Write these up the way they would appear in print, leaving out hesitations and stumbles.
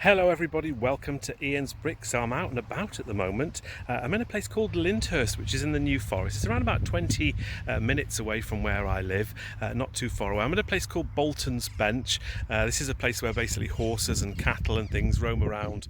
Hello everybody, welcome to Ian's Bricks. So I'm out and about at the moment. I'm in a place called Lyndhurst, which is in the New Forest. It's around about 20 minutes away from where I live, not too far away. I'm at a place called Bolton's Bench. This is a place where basically horses and cattle and things roam around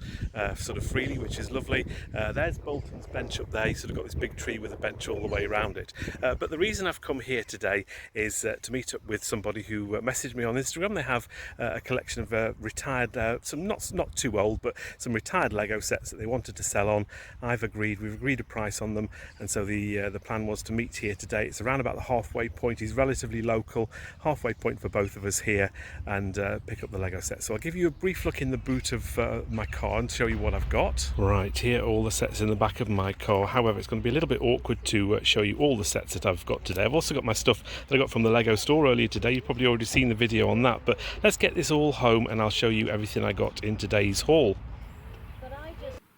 sort of freely, which is lovely. There's Bolton's Bench up there. You sort of got this big tree with a bench all the way around it. But the reason I've come here today is to meet up with somebody who messaged me on Instagram. They have a collection of retired, some not too old, but some retired Lego sets that they wanted to sell on. We've agreed a price on them, and so the plan was to meet here today. It's around about the halfway point. He's relatively local, halfway point for both of us here, and pick up the Lego set. So I'll give you a brief look in the boot of my car and show you what I've got. Right, here are all the sets in the back of my car. However, it's going to be a little bit awkward to show you all the sets that I've got today. I've also got my stuff that I got from the Lego store earlier today. You've probably already seen the video on that, but let's get this all home and I'll show you everything I got in today's haul.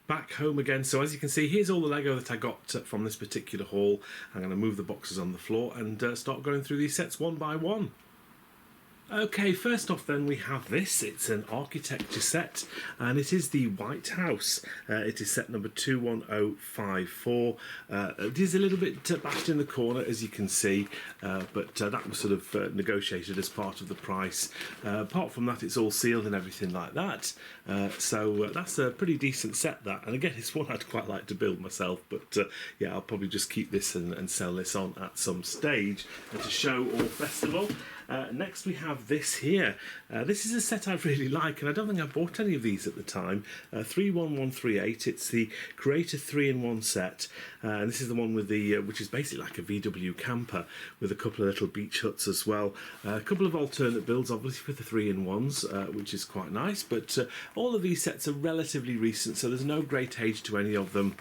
Back home again, so as you can see, here's all the Lego that I got from this particular haul. I'm going to move the boxes on the floor and start going through these sets one by one. Okay, first off then we have this. It's an architecture set and it is the White House. It is set number 21054. It is a little bit bashed in the corner, as you can see, but that was sort of negotiated as part of the price. Apart from that, it's all sealed and everything like that. So that's a pretty decent set, that. And again, it's one I'd quite like to build myself, but yeah, I'll probably just keep this and sell this on at some stage at a show or festival. Next we have this here. This is a set I really like, and I don't think I bought any of these at the time. 31138. It's the Creator 3-in-1 set, and this is the one with the which is basically like a VW camper with a couple of little beach huts as well. A couple of alternate builds, obviously, for the 3-in-1s, which is quite nice. But all of these sets are relatively recent, so there's no great age to any of them.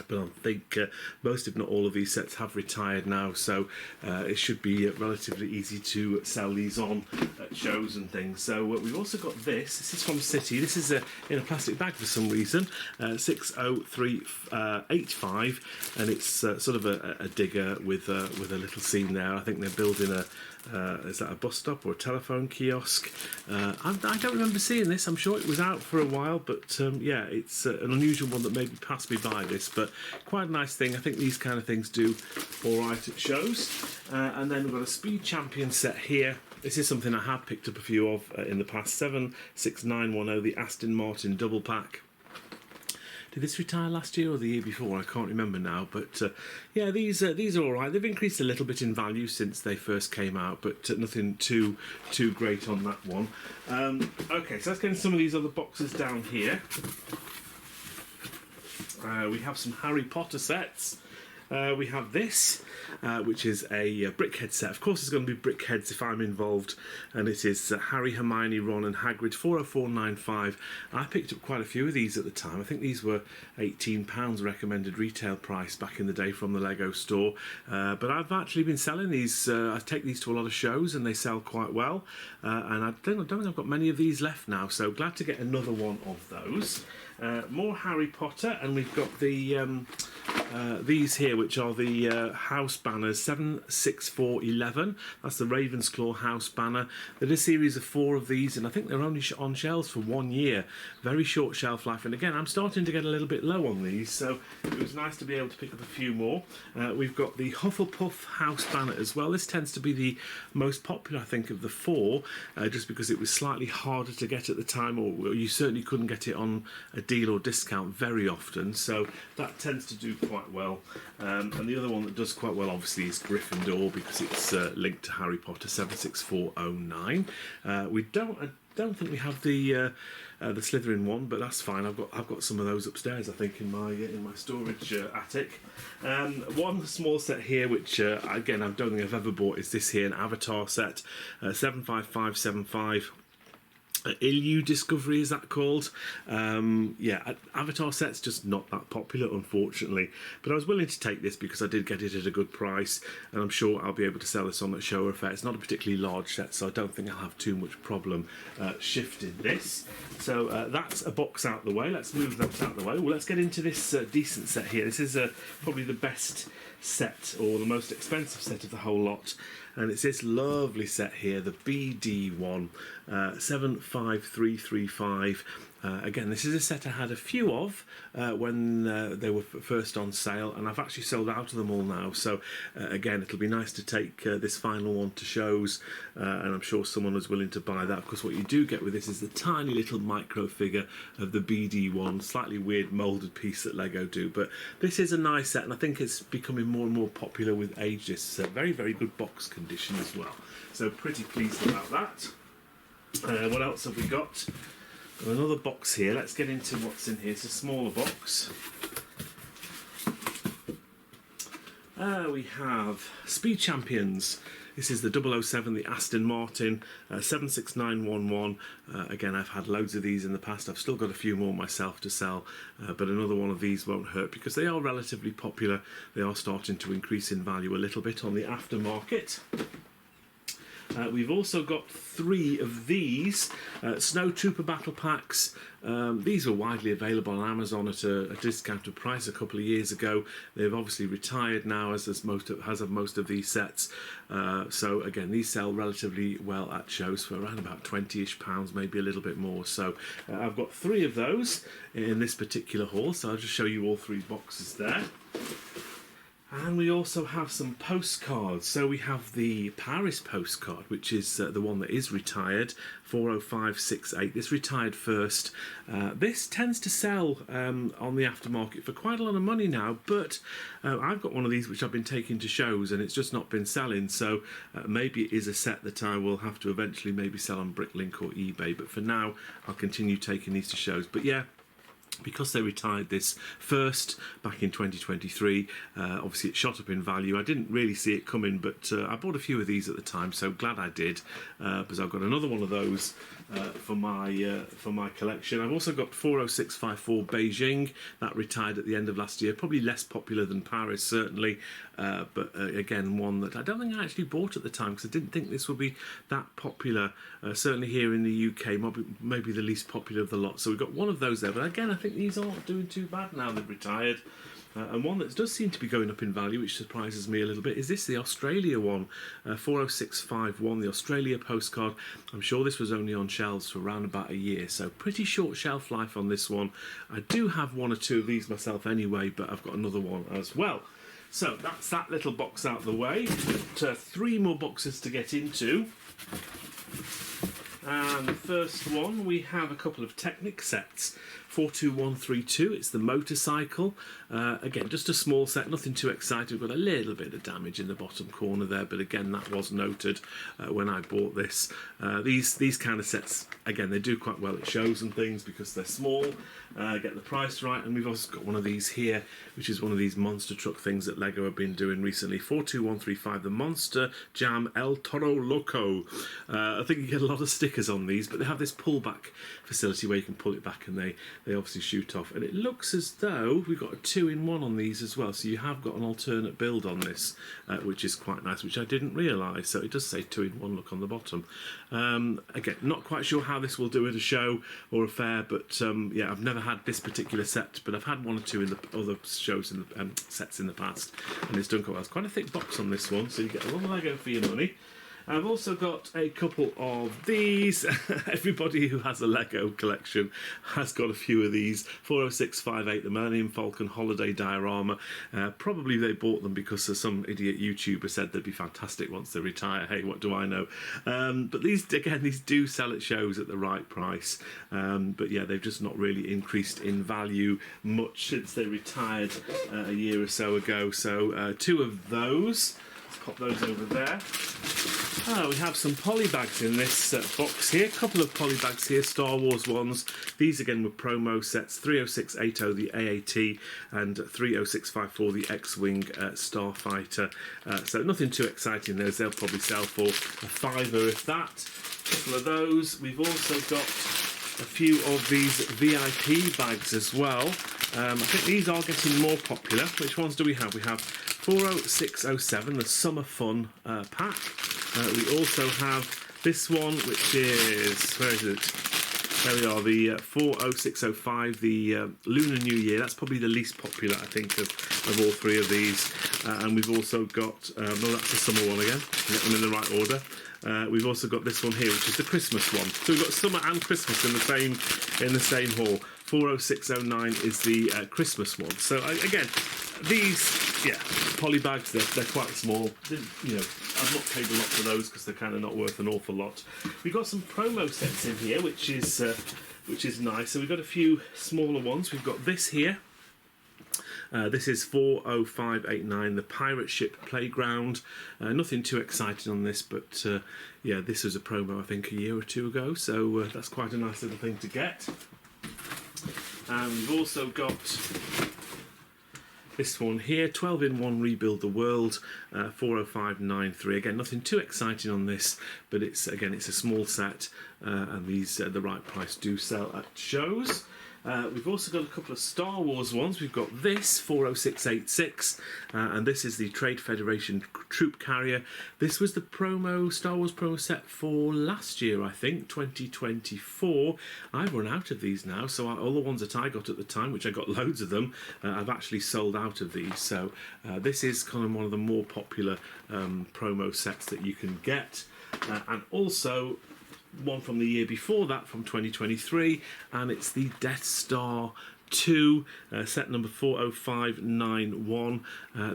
But I think most, if not all, of these sets have retired now, so it should be relatively easy to sell these on at shows and things. So we've also got this. This is from City. This is in a plastic bag for some reason. 60385, and it's sort of a digger with a little scene there. I think they're building a is that a bus stop or a telephone kiosk? I don't remember seeing this. I'm sure it was out for a while, but yeah, it's an unusual one that maybe passed me by this, but quite a nice thing. I think these kind of things do all right at shows. And then we've got a Speed Champion set here. This is something I have picked up a few of in the past. 76910, the Aston Martin double pack. Did this retire last year or the year before? I can't remember now, but yeah, these are all right. They've increased a little bit in value since they first came out, but nothing too great on that one. Okay, so let's get into some of these other boxes down here. We have some Harry Potter sets. We have this, which is a brickhead set. Of course, it's going to be brickheads if I'm involved, and it is Harry, Hermione, Ron, and Hagrid. 40495. I picked up quite a few of these at the time. I think these were £18 recommended retail price back in the day from the Lego store. But I've actually been selling these. I take these to a lot of shows, and they sell quite well. And I don't think I've got many of these left now. So glad to get another one of those. More Harry Potter, and we've got the these here, which are the house banners. 76411. That's the Ravensclaw house banner. There's a series of 4 of these, and I think they're only on shelves for 1 year. Very short shelf life, and again, I'm starting to get a little bit low on these, so it was nice to be able to pick up a few more. We've got the Hufflepuff house banner as well. This tends to be the most popular, I think, of the 4, just because it was slightly harder to get at the time, or you certainly couldn't get it on a deal or discount very often, so that tends to do quite well. And the other one that does quite well, obviously, is Gryffindor, because it's linked to Harry Potter. 76409. I don't think we have the Slytherin one, but that's fine. I've got some of those upstairs, I think, in my storage attic. One small set here, which again, I don't think I've ever bought, is this here, an Avatar set. 75575. Illu Discovery, is that called? Yeah, Avatar set's just not that popular, unfortunately, but I was willing to take this because I did get it at a good price, and I'm sure I'll be able to sell this on at show or fair. It's not a particularly large set, so I don't think I'll have too much problem shifting this. So that's a box out the way. Let's move that out the way. Well, let's get into this decent set here. This is probably the best set, or the most expensive set of the whole lot, and it's this lovely set here, the BD1, 75335. Again, this is a set I had a few of when they were first on sale, and I've actually sold out of them all now. So again, it'll be nice to take this final one to shows, and I'm sure someone is willing to buy that. Of course, what you do get with this is the tiny little micro figure of the BD1, slightly weird moulded piece that Lego do. But this is a nice set, and I think it's becoming more and more popular with age. It's a very, very good box condition as well. So pretty pleased about that. What else have we got? Another box here. Let's get into what's in here. It's a smaller box. We have Speed Champions. This is the 007, the Aston Martin 76911. Again, I've had loads of these in the past. I've still got a few more myself to sell, but another one of these won't hurt because they are relatively popular. They are starting to increase in value a little bit on the aftermarket. We've also got 3 of these Snow Trooper Battle Packs. These were widely available on Amazon at a discounted price a couple of years ago. They've obviously retired now, as have most of these sets. So again, these sell relatively well at shows for around about £20-ish, maybe a little bit more. So I've got 3 of those in this particular haul. So I'll just show you all 3 boxes there. And we also have some postcards. So we have the Paris postcard, which is the one that is retired, 40568. This retired first. This tends to sell on the aftermarket for quite a lot of money now, but I've got one of these which I've been taking to shows and it's just not been selling. So maybe it is a set that I will have to eventually maybe sell on Bricklink or eBay. But for now, I'll continue taking these to shows. But yeah, because they retired this first back in 2023, obviously it shot up in value. I didn't really see it coming, but I bought a few of these at the time, so glad I did, because I've got another one of those for my collection. I've also got 40654 Beijing, that retired at the end of last year. Probably less popular than Paris, certainly, but again, one that I don't think I actually bought at the time because I didn't think this would be that popular. Certainly here in the UK, maybe the least popular of the lot. So we've got one of those there, but again, I think these aren't doing too bad now they've retired. And one that does seem to be going up in value, which surprises me a little bit, is this, the Australia one, 40651, the Australia postcard. I'm sure this was only on shelves for around about a year, so pretty short shelf life on this one. I do have 1 or 2 of these myself anyway, but I've got another one as well. So that's that little box out of the way. Got 3 more boxes to get into. And the first one, we have a couple of Technic sets. 42132, it's the motorcycle. Again, just a small set, nothing too exciting. We've got a little bit of damage in the bottom corner there, but again, that was noted when I bought this. These kind of sets, again, they do quite well at shows and things because they're small, get the price right. And we've also got one of these here, which is one of these monster truck things that Lego have been doing recently. 42135, the Monster Jam El Toro Loco. I think you get a lot of stickers on these, but they have this pullback facility where you can pull it back and they obviously shoot off. And it looks as though we've got a 2-in-1 on these as well, so you have got an alternate build on this, which is quite nice, which I didn't realise. So it does say 2-in-1 look on the bottom. Again, not quite sure how this will do at a show or a fair, but yeah, I've never had this particular set, but I've had 1 or 2 in the other shows in the sets in the past, and it's done quite well. It's quite a thick box on this one, so you get a lot of Lego for your money. I've also got a couple of these. Everybody who has a Lego collection has got a few of these. 40658, the Millennium Falcon Holiday Diarama. Probably they bought them because some idiot YouTuber said they'd be fantastic once they retire. Hey, what do I know? But these do sell at shows at the right price. But yeah, they've just not really increased in value much since they retired a year or so ago. So 2 of those. Let's pop those over there. We have some polybags in this box here. A couple of polybags here, Star Wars ones. These again were promo sets. 30680, the AAT, and 30654, the X-Wing Starfighter. So nothing too exciting. They'll probably sell for $5 if that. A couple of those. We've also got a few of these VIP bags as well. I think these are getting more popular. Which ones do we have? We have 40607, the Summer Fun pack. We also have this one, which is, where is it? There we are, the 40605, the Lunar New Year. That's probably the least popular, I think, of all 3 of these. And we've also got, no, that's the summer one again. Get them in the right order. we've also got this one here, which is the Christmas one. So we've got summer and Christmas in the same haul. 40609 is the Christmas one. So again, these poly bags, they're quite small. You know, I've not paid a lot for those because they're kind of not worth an awful lot. We've got some promo sets in here, which is nice. So we've got a few smaller ones. We've got this here. This is 40589, the Pirate Ship Playground. Nothing too exciting on this, but yeah, this was a promo I think a year or two ago, so that's quite a nice little thing to get. And we've also got this one here, 12-in-1 Rebuild the World, 40593. Again, nothing too exciting on this, but it's a small set, and these at the right price do sell at shows. We've also got a couple of Star Wars ones. We've got this, 40686, and this is the Trade Federation Troop Carrier. This was the Star Wars promo set for last year, I think, 2024. I've run out of these now, so all the ones that I got at the time, which I got loads of them, I've actually sold out of these. So this is kind of one of the more popular promo sets that you can get. And also one from the year before that, from 2023, and it's the Death Star 2, set number 40591.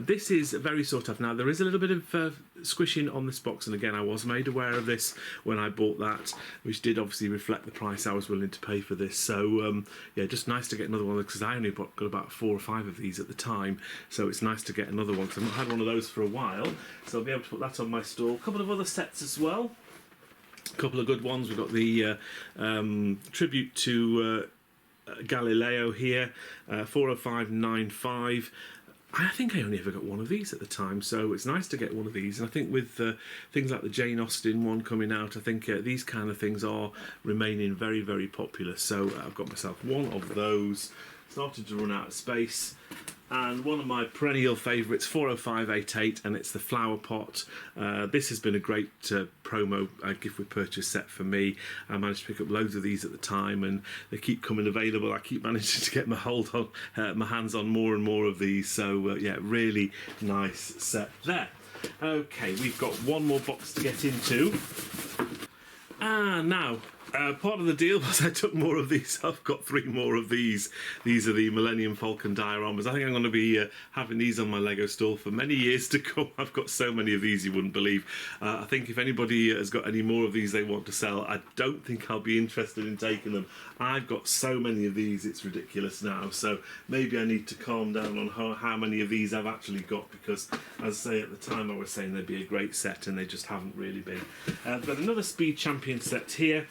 This is very sought after. Now, there is a little bit of squishing on this box, and again, I was made aware of this when I bought that, which did obviously reflect the price I was willing to pay for this. So yeah, just nice to get another one, because I only got about 4 or 5 of these at the time, so it's nice to get another one, because I've not had one of those for a while, so I'll be able to put that on my stall. A couple of other sets as well. A couple of good ones. We've got the tribute to Galileo here, 40595. I think I only ever got one of these at the time, so it's nice to get one of these. And I think with things like the Jane Austen one coming out, I think these kind of things are remaining very, very popular. So I've got myself one of those. Started to run out of space. And one of my perennial favourites, 40588, and it's the Flower Pot. This has been a great promo gift with purchase set for me. I managed to pick up loads of these at the time, and they keep coming available. I keep managing to get my hands on more and more of these. So yeah, really nice set there. Okay, we've got one more box to get into. Now, part of the deal was I took more of these. I've got 3 more of these. These are the Millennium Falcon dioramas. I think I'm going to be having these on my Lego stall for many years to come. I've got so many of these you wouldn't believe. I think if anybody has got any more of these they want to sell, I don't think I'll be interested in taking them. I've got so many of these, it's ridiculous now. So maybe I need to calm down on how many of these I've actually got, because as I say, at the time I was saying they'd be a great set, and they just haven't really been. But another Speed Champion set here,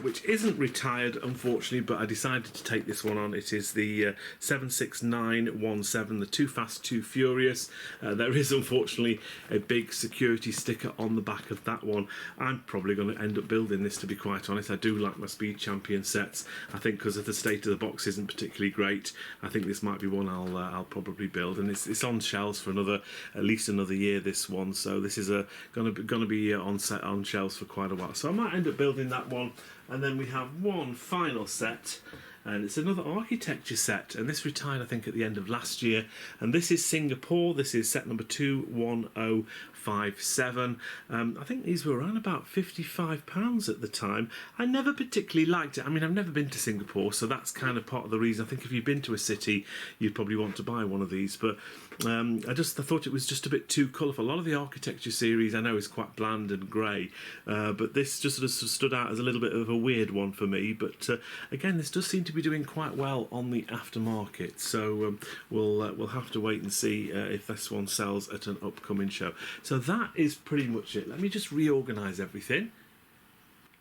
which isn't retired unfortunately, but I decided to take this one on. It is the 76917, the Too Fast Too Furious. There is unfortunately a big security sticker on the back of that one. I'm probably going to end up building this, to be quite honest. I do like my Speed Champion sets. I think because of the state of the box isn't particularly great, I think this might be one I'll probably build, and it's on shelves for at least another year, this one. So this is going to be on shelves for quite a while. So I might end up building that one. And then we have one final set, and it's another architecture set, and this retired I think at the end of last year, and this is Singapore. This is set number 21057. I think these were around about £55 at the time. I never particularly liked it. I mean, I've never been to Singapore, so that's kind of part of the reason. I think if you've been to a city, you'd probably want to buy one of these, but I thought it was just a bit too colourful. A lot of the architecture series I know is quite bland and grey, but this just sort of stood out as a little bit of a weird one for me. But again, this does seem to be doing quite well on the aftermarket, so we'll have to wait and see if this one sells at an upcoming show. So that is pretty much it. Let me just reorganise everything.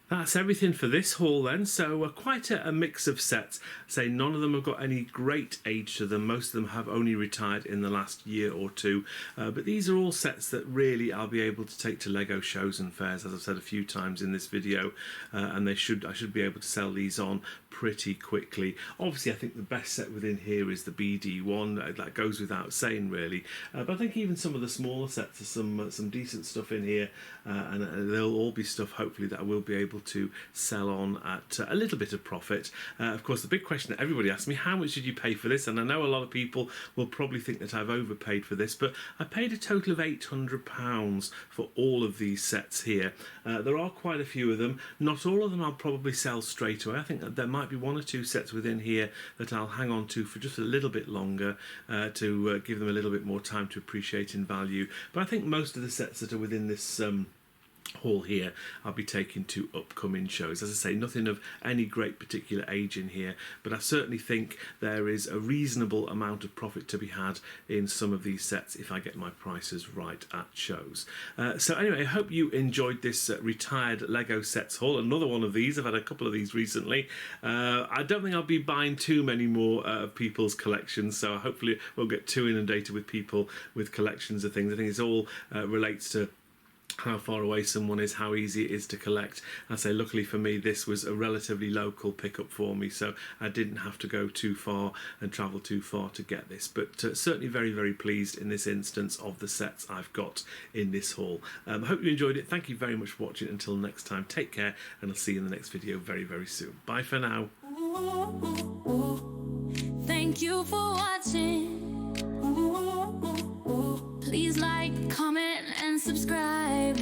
That's everything for this haul then. So quite a mix of sets. Say none of them have got any great age to them. Most of them have only retired in the last year or two. But these are all sets that really I'll be able to take to Lego shows and fairs, as I've said a few times in this video. And I should be able to sell these on pretty quickly. Obviously, I think the best set within here is the BD one. That goes without saying, really. But I think even some of the smaller sets are some decent stuff in here. And they'll all be stuff, hopefully, that I will be able able to sell on at a little bit of profit. Of course, the big question that everybody asks me, how much did you pay for this? And I know a lot of people will probably think that I've overpaid for this, but I paid a total of £800 for all of these sets here. There are quite a few of them. Not all of them I'll probably sell straight away. I think that there might be one or two sets within here that I'll hang on to for just a little bit longer to give them a little bit more time to appreciate in value. But I think most of the sets that are within this haul here I'll be taking to upcoming shows. As I say, nothing of any great particular age in here, but I certainly think there is a reasonable amount of profit to be had in some of these sets if I get my prices right at shows. So anyway, I hope you enjoyed this retired Lego sets haul. Another one of these. I've had a couple of these recently. I don't think I'll be buying too many more of people's collections, so hopefully we'll get too inundated with people with collections of things. I think it's all relates to how far away someone is, how easy it is to collect. I say, luckily for me, this was a relatively local pickup for me, so I didn't have to go too far and travel too far to get this. But certainly very, very pleased in this instance of the sets I've got in this haul. I hope you enjoyed it. Thank you very much for watching. Until next time, take care, and I'll see you in the next video very, very soon. Bye for now. Thank you for watching. Please like, comment, and subscribe.